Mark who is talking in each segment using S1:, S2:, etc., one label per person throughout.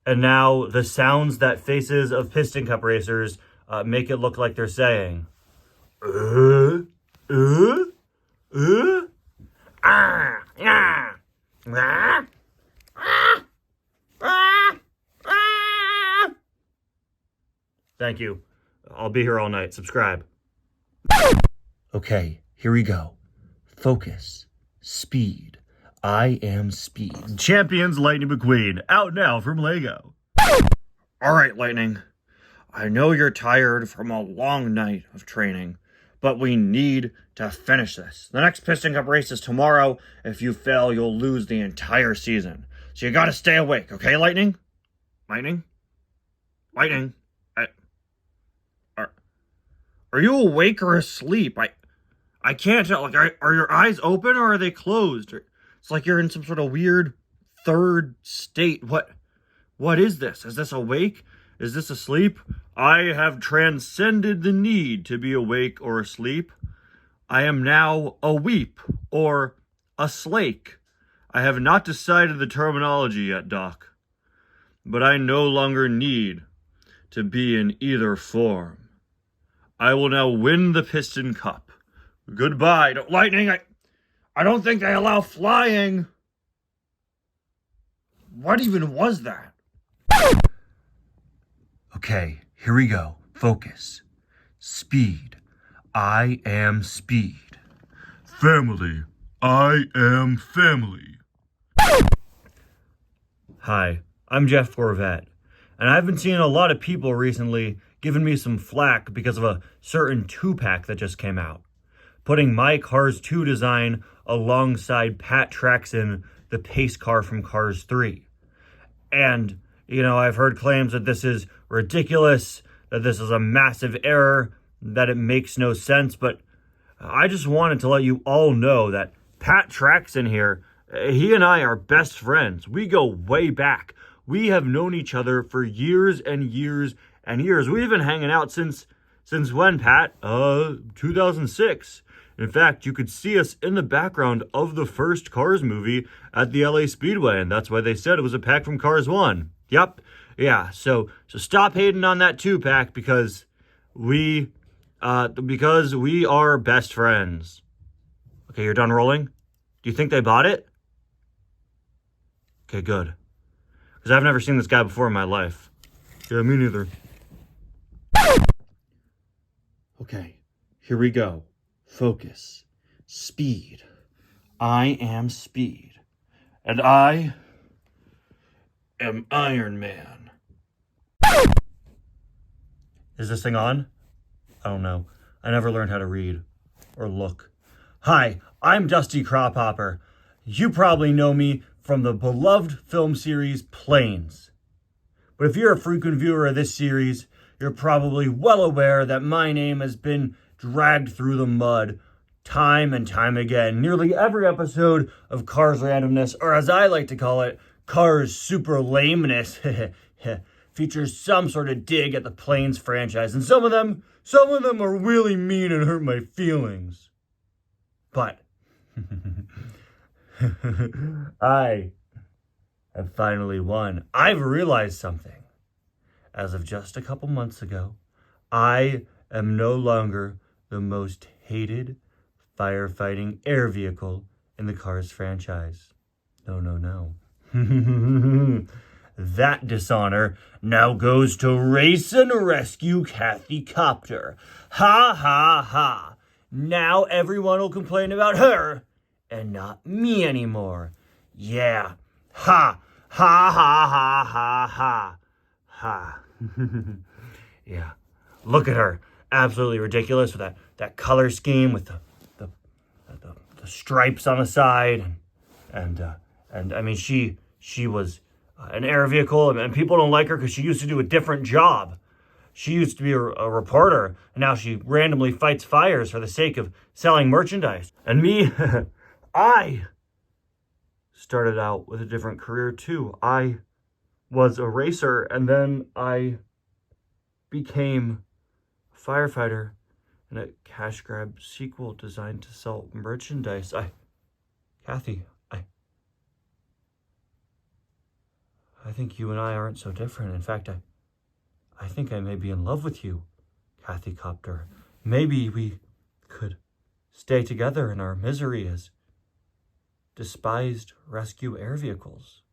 S1: And now the sounds that faces of piston cup racers make it look like they're saying, uh, uh, yeah, ah, ah, ah, ah. Thank you. I'll be here all night. Subscribe. Okay, here we go. Focus. Speed. I am speed. Champions Lightning McQueen, out now from LEGO. All right, Lightning. I know you're tired from a long night of training, but we need to finish this. The next Piston Cup race is tomorrow. If you fail, you'll lose the entire season. So you gotta stay awake, okay, Lightning? Lightning? Lightning? Are you awake or asleep? I can't tell. Like, are your eyes open or are they closed? It's like you're in some sort of weird third state. What is this? Is this awake? Is this asleep? I have transcended the need to be awake or asleep. I am now a weep or a slake. I have not decided the terminology yet, Doc. But I no longer need to be in either form. I will now win the Piston Cup. Goodbye. Lightning, I don't think they allow flying. What even was that? Okay, here we go. Focus. Speed. I am speed. Family. I am family. Hi, I'm Jeff Corvette, and I've been seeing a lot of people recently giving me some flack because of a certain 2-pack that just came out, putting my Cars 2 design alongside Pat Traxon, the pace car from Cars 3. And, I've heard claims that this is ridiculous, that this is a massive error, that it makes no sense, but I just wanted to let you all know that Pat Traxon here, he and I are best friends. We go way back. We have known each other for years and years and years. We've been hanging out since when, Pat? 2006. In fact, you could see us in the background of the first Cars movie at the LA Speedway, and that's why they said it was a pack from Cars 1. Yep. Yeah, so stop hating on that 2-pack because we are best friends. Okay, you're done rolling? Do you think they bought it? Okay, good. Because I've never seen this guy before in my life. Yeah, me neither. Okay, here we go. Focus. Speed. I am speed. And I am Iron Man. Is this thing on? I don't know. I never learned how to read or look. Hi, I'm Dusty Crophopper. You probably know me from the beloved film series Planes. But if you're a frequent viewer of this series, you're probably well aware that my name has been dragged through the mud time and time again. Nearly every episode of Cars Randomness, or as I like to call it, Cars Super Lameness, features some sort of dig at the Planes franchise. And some of them are really mean and hurt my feelings. But I have finally won. I've realized something. As of just a couple months ago, I am no longer the most hated firefighting air vehicle in the Cars franchise. No. That dishonor now goes to Race and Rescue Kathy Copter. Ha ha ha. Now everyone will complain about her and not me anymore. Yeah. Ha. Ha ha ha ha ha. Ha. Yeah. Look at her. Absolutely ridiculous with that color scheme with the stripes on the side. And I mean, she was an air vehicle, and people don't like her because she used to do a different job. She used to be a reporter, and now she randomly fights fires for the sake of selling merchandise. And me, I started out with a different career too. I was a racer, and then I became a firefighter in a cash grab sequel designed to sell merchandise. Kathy, I think you and I aren't so different. In fact, I think I may be in love with you, Kathy Copter. Maybe we could stay together in our misery as despised rescue air vehicles.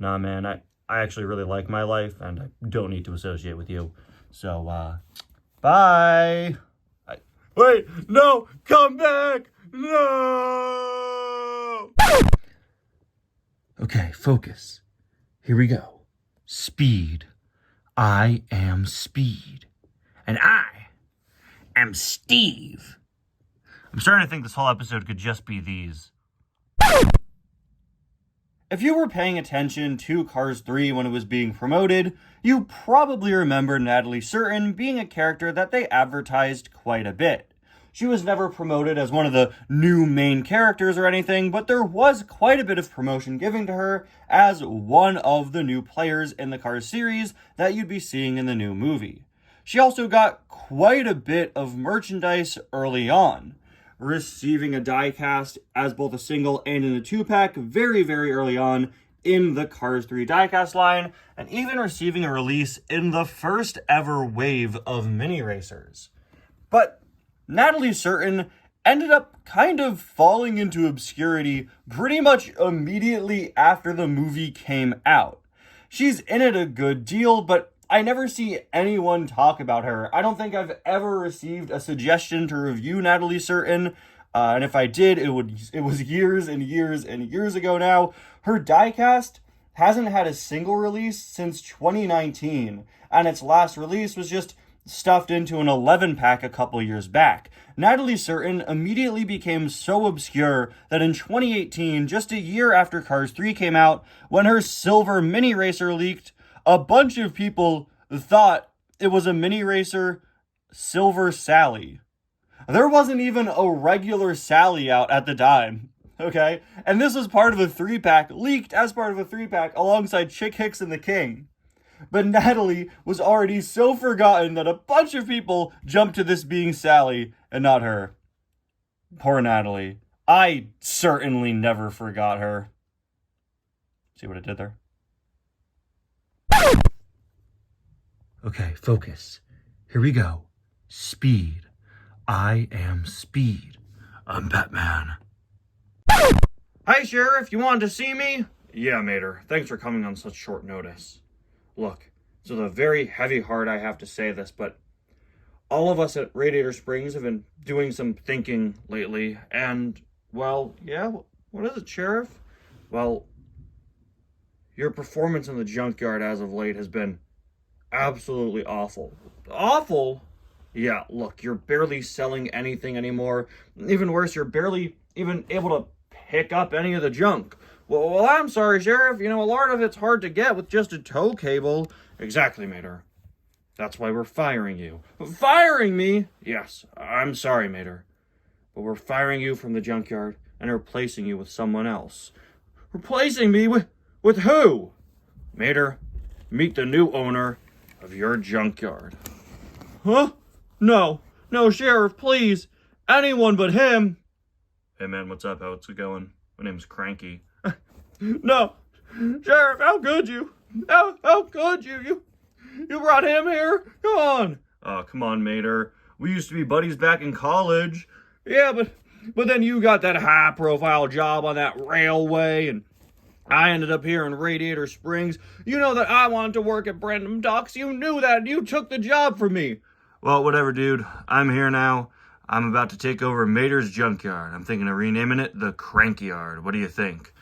S1: Nah, man, I actually really like my life, and I don't need to associate with you. So, bye! Wait, no! Come back! No! Okay, focus. Here we go. Speed. I am Speed. And I am Steve. I'm starting to think this whole episode could just be these. If you were paying attention to Cars 3 when it was being promoted, you probably remember Natalie Certain being a character that they advertised quite a bit. She was never promoted as one of the new main characters or anything, but there was quite a bit of promotion given to her as one of the new players in the Cars series that you'd be seeing in the new movie. She also got quite a bit of merchandise early on, receiving a diecast as both a single and in a 2-pack very, very early on in the Cars 3 diecast line, and even receiving a release in the first ever wave of mini racers. But Natalie Certain ended up kind of falling into obscurity pretty much immediately after the movie came out. She's in it a good deal, but I never see anyone talk about her. I don't think I've ever received a suggestion to review Natalie Certain, and if I did, it was years and years and years ago now. Her diecast hasn't had a single release since 2019, and its last release was just stuffed into an 11-pack a couple years back. Natalie Certain immediately became so obscure that in 2018, just a year after Cars 3 came out, when her silver mini racer leaked, a bunch of people thought it was a mini racer Silver Sally. There wasn't even a regular Sally out at the time, okay? And this was part of a 3-pack, leaked as part of a 3-pack alongside Chick Hicks and the King. But Natalie was already so forgotten that a bunch of people jumped to this being Sally and not her. Poor Natalie. I certainly never forgot her. See what I did there? Okay, focus. Here we go. Speed. I am Speed. I'm Batman. Hi, Sheriff. You wanted to see me? Yeah, Mater. Thanks for coming on such short notice. Look, it's with a very heavy heart I have to say this, but all of us at Radiator Springs have been doing some thinking lately, and, well, yeah, what is it, Sheriff? Well, your performance in the junkyard as of late has been absolutely awful. Awful? Yeah, look, you're barely selling anything anymore. Even worse, you're barely even able to pick up any of the junk. Well, I'm sorry, Sheriff. You know, a lot of it's hard to get with just a tow cable. Exactly, Mater. That's why we're firing you. Firing me? Yes, I'm sorry, Mater. But we're firing you from the junkyard and replacing you with someone else. Replacing me with who? Mater, meet the new owner of your junkyard. Huh? No, Sheriff, please. Anyone but him. Hey, man, what's up? How's it going? My name's Cranky. No, Sheriff, how could you? How could you? You brought him here? Come on. Oh, come on, Mater. We used to be buddies back in college. Yeah, but then you got that high-profile job on that railway, and I ended up here in Radiator Springs. You know that I wanted to work at Brandon Docks. You knew that, and you took the job from me. Well, whatever, dude. I'm here now. I'm about to take over Mater's junkyard. I'm thinking of renaming it the Cranky Yard. What do you think?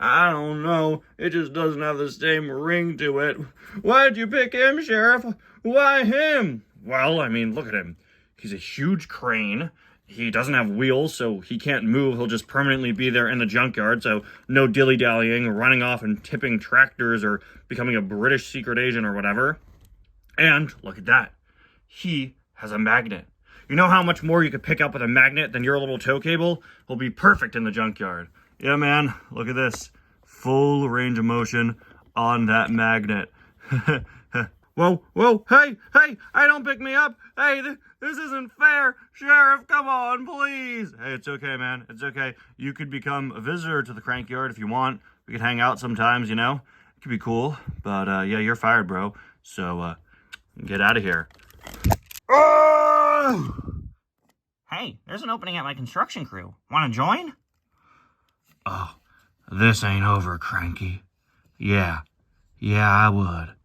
S1: I don't know. It just doesn't have the same ring to it. Why'd you pick him, Sheriff? Why him? Well, I mean, look at him. He's a huge crane. He doesn't have wheels, so he can't move. He'll just permanently be there in the junkyard, so no dilly-dallying, running off and tipping tractors or becoming a British secret agent or whatever. And look at that. He has a magnet. You know how much more you could pick up with a magnet than your little tow cable? He'll be perfect in the junkyard. Yeah, man, look at this. Full range of motion on that magnet. Whoa, hey, don't pick me up. Hey, this isn't fair. Sheriff, come on, please. Hey, it's okay, man. It's okay. You could become a visitor to the Crankyard if you want. We could hang out sometimes, you know. Could be cool, but yeah, you're fired, bro. So get out of here. Oh!
S2: Hey, there's an opening at my construction crew. Want to join?
S1: Oh, this ain't over, Cranky. Yeah, I would.